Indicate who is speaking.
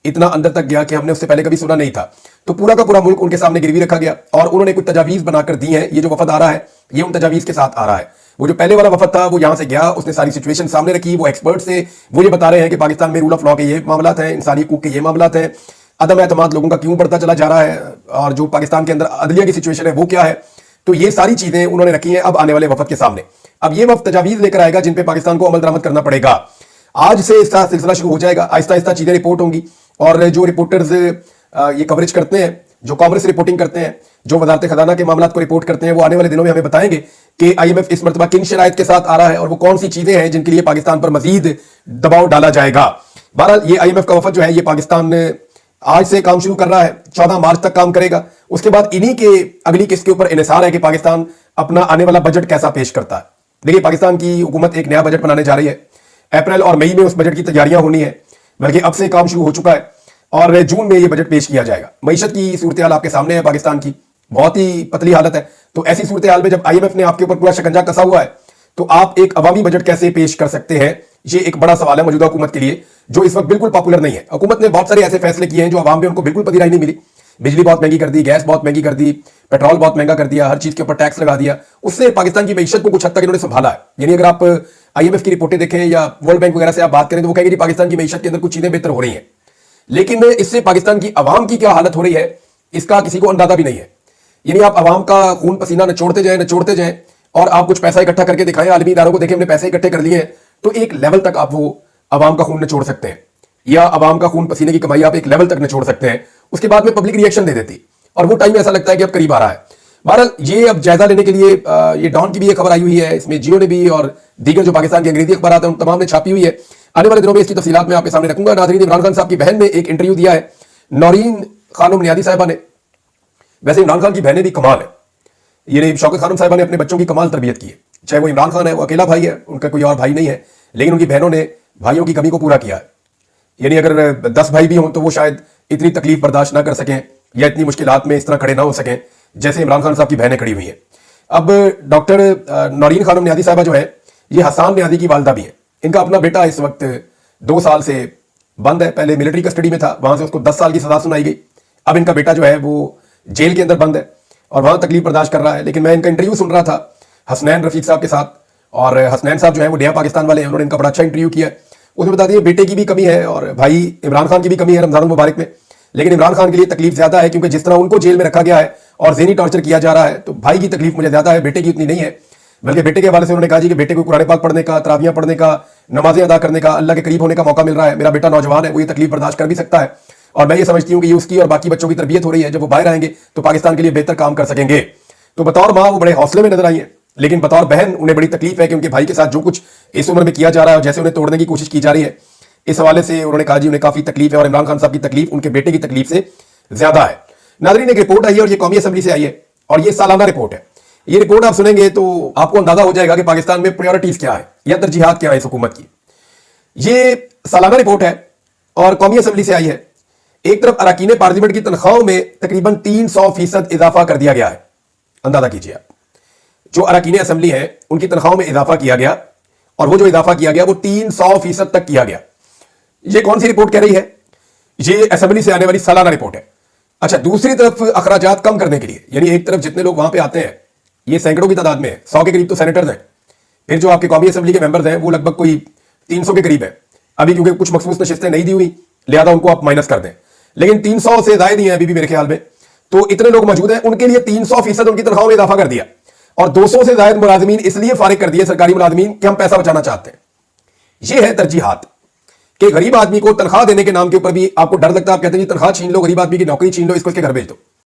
Speaker 1: इतना अंदर तक गया कि हमने उससे पहले कभी सुना नहीं था। तो पूरा का पूरा मुल्क उनके सामने गिरवी रखा गया और उन्होंने कुछ तजावीज बनाकर दी हैं। ये जो वफद आ रहा है ये उन तजावीज के साथ आ रहा है। वो जो पहले वाला वफद था वो यहां से गया, उसने सारी सिचुएशन सामने रखी, वो एक्सपर्ट से वो ये बता रहे हैं कि पाकिस्तान में रूल ऑफ लॉ के ये मामलात हैं, इंसानी हकूक के ये मामलात हैं, अदम एतमाद लोगों का क्यों बढ़ता चला जा रहा है और जो पाकिस्तान के अंदर अदलिया की सिचुएशन है वो क्या है। तो ये सारी चीजें उन्होंने रखी हैं अब आने वाले वफद के सामने। अब ये वफद तजावीज लेकर आएगा जिन पे पाकिस्तान को अमल दरामद करना पड़ेगा। आज से इसका सिलसिला शुरू हो जाएगा, आहिस्ता आहिस्ता चीजें रिपोर्ट होंगी और जो रिपोर्टर्स ये कवरेज करते हैं, जो कांग्रेस रिपोर्टिंग करते हैं, जो वजारत खजाना के मामलात को रिपोर्ट करते हैं, वो आने वाले दिनों में हमें बताएंगे कि IMF इस मरतबा किन शराइत के साथ आ रहा है और वो कौन सी चीजें हैं जिनके लिए पाकिस्तान पर मजीद दबाव डाला जाएगा। बहरहाल ये IMF का वफद जो है ये पाकिस्तान आज से काम शुरू कर रहा है, 14 मार्च तक काम करेगा। उसके बाद इन्हीं के अगली किस्त के ऊपर इन्हिसार है कि पाकिस्तान अपना आने वाला बजट कैसा पेश करता है। देखिए, पाकिस्तान की हुकूमत एक नया बजट बनाने जा रही है। अप्रैल और मई में उस बजट की तैयारियां होनी है, बल्कि अब से काम शुरू हो चुका है और जून में ये बजट पेश किया जाएगा। मईशत की सूरत हाल आपके सामने है, पाकिस्तान की बहुत ही पतली हालत है। तो ऐसी सूरत हाल में जब IMF ने आपके ऊपर पूरा शिकंजा कसा हुआ है तो आप एक अवामी बजट कैसे पेश कर सकते हैं, ये एक बड़ा सवाल है मौजूदा हुकूमत के लिए, जो इस वक्त बिल्कुल पॉपुलर नहीं है। हुकूमत ने बहुत सारे ऐसे फैसले किए हैं जो अवाम में उनको बिल्कुल पजीराई नहीं मिली। बिजली बहुत महंगी कर दी, गैस बहुत महंगी कर दी, पेट्रोल बहुत महंगा कर दिया, हर चीज के ऊपर टैक्स लगा दिया। उससे पाकिस्तान की मईशत को कुछ हद तक इन्होंने संभाला है। यानी अगर आप IMF की रिपोर्टें देखें या वर्ल्ड बैंक वगैरह से आप बात करें तो वो कहेंगे कि पाकिस्तान की मईशत के अंदर कुछ चीजें बेहतर हो रही हैं, लेकिन इससे पाकिस्तान की आवाम की क्या हालत हो रही है इसका किसी को अंदाजा भी नहीं है। यानी आप आवाम का खून पसीना नचोड़ते जाएं और आप कुछ पैसा इकट्ठा करके दिखाएं, आलमी इदारों को देखें हमने पैसे इकट्ठे कर लिए हैं, तो एक लेवल तक आप वो आवाम का खून निचोड़ सकते हैं या आवाम का खून पसीने की कमाई आप एक लेवल तक निचोड़ सकते हैं। उसके बाद में पब्लिक रिएक्शन दे देती और वो टाइम ऐसा लगता है कि अब करीब आ रहा है। बहरहाल ये अब जायजा लेने के लिए ये डॉन की भी एक खबर आई हुई है, इसमें जियो ने भी और दीगर जो पाकिस्तान के अंग्रेजी अखबार हैं उन तमाम ने छापी हुई है। आने वाले दिनों में इसकी तफसीलात मैं आपके सामने रखूंगा। नाज़रीन, इमरान खान साहब की बहन ने एक इंटरव्यू दिया है नौरीन खानम नियादी साहिबा ने। वैसे इमरान खान की बहनें भी कमाल है। ये शौकत खानम साहिबा ने अपने बच्चों की कमाल तरबियत की है। चाहे वो इमरान खान है, वो अकेला भाई है, उनका कोई और भाई नहीं है, लेकिन उनकी बहनों ने भाइयों की कमी को पूरा किया है। यानी अगर 10 भाई भी हों तो वो शायद इतनी तकलीफ बर्दाश्त ना कर सकें या इतनी मुश्किलात में इस तरह खड़े ना हो सकें जैसे इमरान खान साहब की बहनें खड़ी हुई हैं। अब डॉक्टर नौरीन खानम नियादी साहिबा जो है ये हसान नियादी की वालदा भी है। इनका अपना बेटा इस वक्त 2 साल से बंद है, पहले मिलिट्री कस्टडी में था, वहां से उसको 10 साल की सजा सुनाई गई। अब इनका बेटा जो है वो जेल के अंदर बंद है और वहां तकलीफ बर्दाश्त कर रहा है। लेकिन मैं इनका इंटरव्यू सुन रहा था हसनैन रफीक साहब के साथ, और हसनैन साहब जो है वो नया पाकिस्तान वाले हैं, उन्होंने इनका बड़ा अच्छा इंटरव्यू किया। उसमें बता दिए बेटे की भी कमी है और भाई इमरान खान की भी कमी है रमजान मुबारक में, लेकिन इमरान खान के लिए तकलीफ ज्यादा है क्योंकि जिस तरह उनको जेल में रखा गया है और ज़हनी टॉर्चर किया जा रहा है, तो भाई की तकलीफ मुझे ज्यादा है, बेटे की उतनी नहीं है। बल्कि बेटे के हवाले से उन्होंने कहा जी कि बेटे को कुरान पाक पढ़ने का, तरावियां पढ़ने का, नमाजें अदा करने का, अल्लाह के करीब होने का मौका मिल रहा है। मेरा बेटा नौजवान है, वो ये तकलीफ बर्दाश्त कर भी सकता है और मैं ये समझती हूँ कि ये उसकी और बाकी बच्चों की तरबियत हो रही है। जब वो बाहर आएंगे तो पाकिस्तान के लिए बेहतर काम कर सकेंगे। तो बतौर माँ वो बड़े हौसले में नजर आई है, लेकिन बतौर बहन उन्हें बड़ी तकलीफ है कि उनके भाई के साथ जो कुछ इस उम्र में किया जा रहा है और जैसे उन्हें तोड़ने की कोशिश की जा रही है, इस हवाले से उन्होंने कहा जी उन्हें काफी तकलीफ है और इमरान खान साहब की तकलीफ उनके बेटे की तकलीफ से ज्यादा है। नाज़रीन, एक रिपोर्ट आई है और ये कौमी असेंबली से आई है और ये सालाना रिपोर्ट है। ये रिपोर्ट आप सुनेंगे तो आपको अंदाजा हो जाएगा कि पाकिस्तान में प्रायोरिटीज क्या है या तरजीहात क्या है इस हुकूमत की। ये सालाना रिपोर्ट है और कौमी असेंबली से आई है। एक तरफ अरकान पार्लियामेंट की तनख्वाहों में तकरीबन 300% इजाफा कर दिया गया है। अंदाजा कीजिए आप, जो अरकान असेंबली है उनकी तनख्वाहों में इजाफा किया गया और वो जो इजाफा किया गया वो 300% तक किया गया। ये कौन सी रिपोर्ट कह रही है? ये असेंबली से आने वाली सालाना रिपोर्ट है। अच्छा, दूसरी तरफ अखराजात कम करने के लिए, यानी एक तरफ जितने लोग वहां पे आते हैं ये सैकड़ों की तादाद में है, 100 के करीब तो सेनेटर्स हैं, फिर जो आपके कौमी असेंबली के मेंबर्स हैं वो लगभग कोई 300 के करीब है। अभी क्योंकि कुछ मखसूस नशिस्तें नहीं दी हुई लिहाजा उनको आप माइनस कर दें, लेकिन 300 से ज्यादा ही है अभी भी मेरे ख्याल में। तो इतने लोग मौजूद हैं, उनके लिए 300% उनकी तनख्वाह में इजाफा कर दिया और 200 से ज्यादा मुलाजमीन इसलिए फारिग कर दिए सरकारी मुलाजमीन कि हम पैसा बचाना चाहते हैं। यह है तरजीहात कि गरीब आदमी को तनख्वाह देने के नाम के ऊपर भी आपको डर लगता है। आप कहते हैं तनख्वाह छीन लो, गरीब आदमी की नौकरी छीन लो, इसको इसके घर भेज दो।